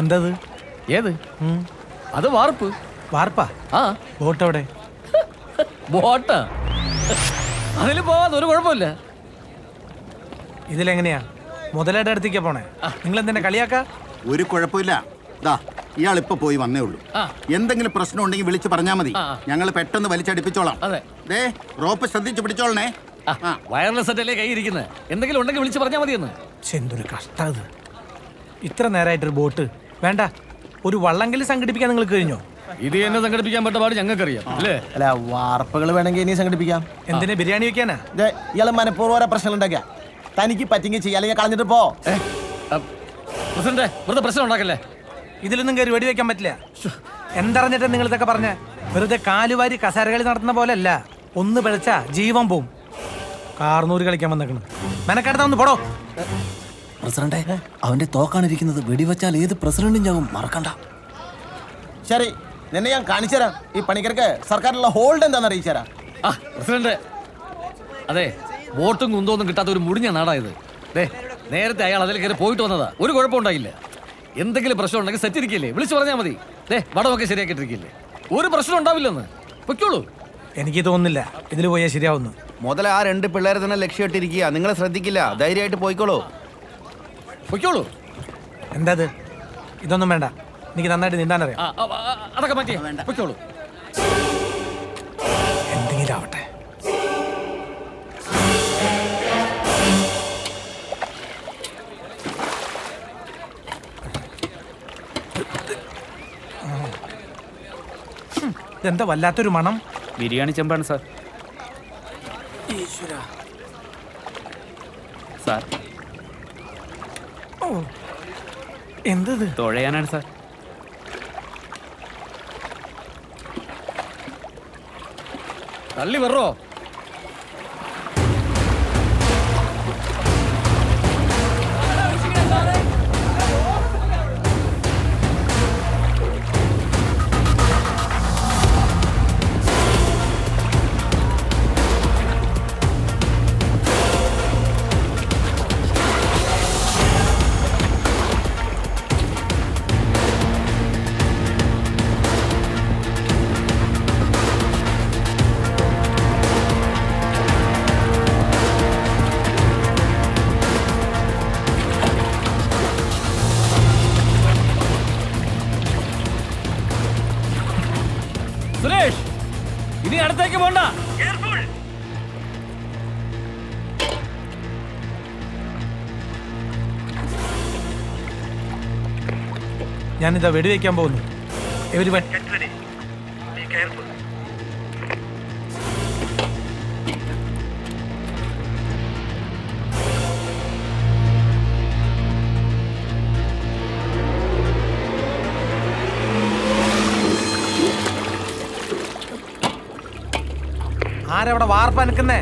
എന്തത്? ഏത്? അത് വാർപ്പ്. വാർപ്പാ? ആ. ബോട്ട് എവിടെ? ബോട്ടാ? അതിൽ പോവാൻ ഒരു കുഴപ്പമില്ല. ഇതിലെങ്ങനെയാ മുതലായിട്ട് അടുത്തേക്കാ പോണേ? നിങ്ങൾ എന്തിനാ കളിയാക്ക? ഒരു കുഴപ്പമില്ല. ദാ ഇയാൾ ഇപ്പൊ പോയി വന്നേ ഉള്ളൂ. എന്തെങ്കിലും പ്രശ്നം ഉണ്ടെങ്കിൽ വിളിച്ച് പറഞ്ഞാൽ മതി. ഞങ്ങൾ പെട്ടെന്ന് വലിച്ചടിപ്പിച്ചോളാം. ദേ റോപ്പ് ശ്രദ്ധിച്ച് പിടിച്ചോളണേ. വയർലെസ് സെറ്റല്ലേ കൈ ഇരിക്കുന്നത്. എന്തെങ്കിലും ഉണ്ടെങ്കിൽ വിളിച്ച് പറഞ്ഞാൽ മതിയെന്ന്. എന്തൊരു കഷ്ടം. ഇത്ര നേരമായിട്ടൊരു ബോട്ട് വേണ്ട, ഒരു വള്ളമെങ്കിലും സംഘടിപ്പിക്കാൻ നിങ്ങൾക്ക് കഴിഞ്ഞോ? ഇത് എന്നെ സംഘടിപ്പിക്കാൻ പറ്റ പാട് ഞങ്ങൾക്കറിയാം അല്ലേ? അല്ല, വാർപ്പുകൾ വേണമെങ്കിൽ ഇനി സംഘടിപ്പിക്കാം. എന്തിനാ ബിരിയാണി വെക്കാനാ? ഇയാള് മനഃപൂർവ്വം പ്രശ്നം ഉണ്ടാക്കുക. തനിക്ക് പറ്റിങ്ങി ചെയ്യാം, അല്ലെങ്കിൽ കളഞ്ഞിട്ട് പോ. പ്രസിഡന്റ് വെറുതെ പ്രശ്നം ഉണ്ടാക്കല്ലേ. ഇതിലൊന്നും കയറി വെടി വെക്കാൻ പറ്റില്ല. എന്തറിഞ്ഞിട്ട് നിങ്ങൾ ഇതൊക്കെ പറഞ്ഞ? വെറുതെ കാലുവാരി കസേരകളി നടത്തുന്ന പോലെ അല്ല. ഒന്ന് പിഴച്ചാ ജീവൻ പോവും. കാർന്നൂര് കളിക്കാൻ വന്നേക്കണം. മെനക്കെടുത്താ പോടോ. പ്രസിഡന്റെ അവന്റെ തോക്കാണിരിക്കുന്നത്. വെടിവെച്ചാൽ ഏത് പ്രസിഡന്റും ചാവും, മറക്കണ്ട. ശരി, നിന്നെ ഞാൻ കാണിച്ചു തരാം. ഈ പണിക്കർക്ക് സർക്കാരിലുള്ള ഹോൾഡ് എന്താണെന്ന് അറിയിച്ചു തരാം. പ്രസിഡന്റ്, അതെ, വോട്ടും കുന്തോന്നും കിട്ടാത്ത ഒരു മുടിഞ്ഞ നാടായത്. നേരത്തെ അയാൾ അതിൽ കയറി പോയിട്ട് വന്നതാ. ഒരു കുഴപ്പമുണ്ടായില്ല. എന്തെങ്കിലും പ്രശ്നം ഉണ്ടെങ്കിൽ സെറ്റ് ഇരിക്കില്ലേ, വിളിച്ചു പറഞ്ഞാൽ മതി. വടമൊക്കെ ശരിയാക്കിയിട്ടിരിക്കില്ലേ, ഒരു പ്രശ്നം ഉണ്ടാവില്ലെന്ന്. പൊയ്ക്കോളൂ. എനിക്ക് തോന്നുന്നില്ല ഇതിൽ പോയാൽ ശരിയാവുന്നു. മുതൽ ആ 2 പിള്ളേരെ തന്നെ ലക്ഷ്യമിട്ടിരിക്കുക. നിങ്ങൾ ശ്രദ്ധിക്കില്ല. ധൈര്യമായിട്ട് പോയിക്കോളൂ. പൊയ്ക്കോളൂ. എന്താ ഇതൊന്നും വേണ്ട, എനിക്ക് നന്നായിട്ട് നീന്താൻ അറിയാം. അതൊക്കെ മാറ്റി പൊയ്ക്കോളൂ. എന്തെങ്കിലും ആവട്ടെ. ഇതെന്താ വല്ലാത്തൊരു മണം? ബിരിയാണി ചെമ്പാണ് സാർ. സാർ എന്തത്? തുഴയാനാണ് സാർ. തള്ളി വെറോ. സുരേഷ്, ഇനി അടുത്തേക്ക് പോണ്ട. ഞാനിതാ വെടിവെക്കാൻ പോകുന്നു. ആരവിടെ വാർപ്പനക്കുന്നേ?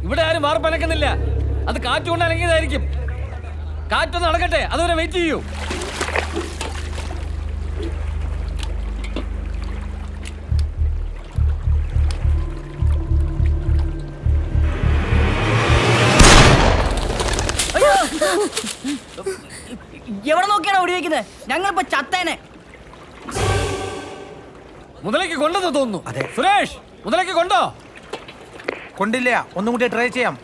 ഇവിടെ ആരും വാർപ്പനക്കുന്നില്ല. അത് കാറ്റുകൊണ്ട് അനങ്ങിയതായിരിക്കും. കാറ്റൊന്ന് നടക്കട്ടെ, അതുവരെ വെയിറ്റ് ചെയ്യൂ. എവിടെ നോക്കിയാണോ വെടിവെക്കുന്നത്? ഞങ്ങളിപ്പോ ചത്തേനെ. മുതലേക്ക് കൊണ്ടെന്ന് തോന്നുന്നു. സുരേഷ്, മുതലേക്ക് കൊണ്ടോ? കൊണ്ടില്ല, ഒന്നും കൂടി ട്രൈ ചെയ്യാം.